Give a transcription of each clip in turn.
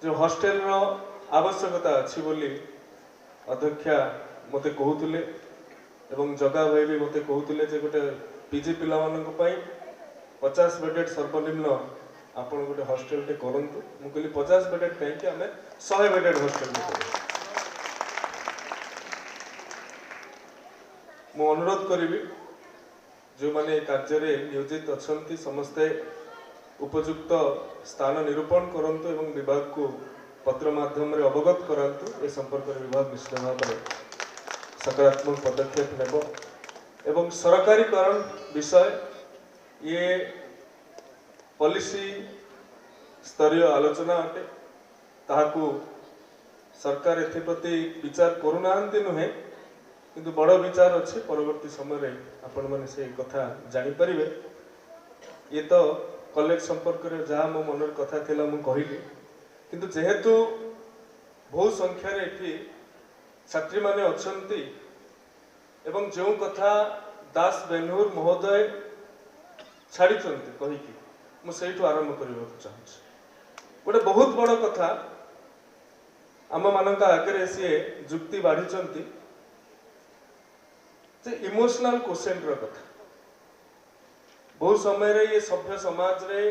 जो हॉस्टेल रो आवश्यकता अच्छी बोली अध्यक्षा मते कहूतले एवं जगा भाई भी मते कहूतले जे गोटे पीजी पिला मानक पई 50 बेडेड सर्वनिम्न आपण गोटे हॉस्टेल टे करंतु मु कहली 50 बेडेड कहीं कि हमें 100 बेडेड हॉस्टेल में करू मु अनुरोध करी जो माने कार्य रे नियोजित अछंती समस्ते उपयुक्त स्थान निरूपण करंतु एवं विभाग को पत्र माध्यम रे अवगत करंतु ए संपर्क रे विभाग निश्चित भाव में सकारात्मक पदक्षेप नेबो एवं सरकारीकरण विषय ये पॉलिसी स्तरीय आलोचना अटे ताहाकू सरकार एप्रति विचार करूनाहांती नुहे किंतु बड़ विचार अच्छे परवर्ती समय आपण मैंने से कथा जानीपारे ये तो कॉलेज संपर्क में जहाँ मो मन कथा थिला मु कहली किंतु जेहेतु बहु संख्यार एठी छात्री माने अछंती एवं जो कथा दास बेनहुर महोदय छाड़ी कहीकि मु सेठू आरंभ करने चाहूँ गोटे बहुत बड़ कथा आम मान आगे सी जुक्ति बाढ़ी इमोशनल क्वेश्चन कथा बहुत समय रे ये सभ्य समाज रे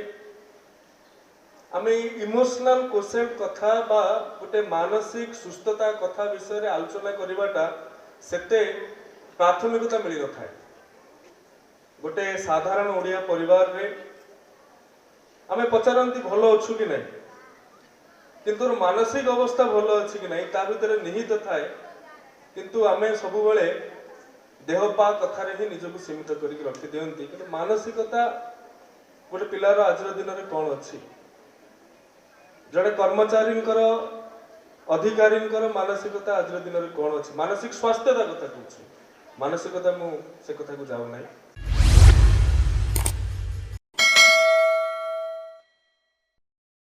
आमे इमोशनल क्वेश्चन कथा बा गोटे मानसिक सुस्थता कथा विषय रे आलोचना करवाटा सेते प्राथमिकता मिल न था गोटे साधारण ओडिया परिवार रे आमे पचारंती भलो अच्छु कि नहीं किंतु मानसिक अवस्था भलो अच्छी कि नहीं ता भीतर निहित थाए किंतु आमे सब बेले देहपा कथार ही निजक सीमित कर रखी दिखती कि मानसिकता गोटे पिलार आज दिन में कौन अच्छी जड़े कर्मचारी अधिकारी मानसिकता आज दिन में कौन अच्छी मानसिक स्वास्थ्यता कथा कहूँ मानसिकता मु से कथा को जाऊ ना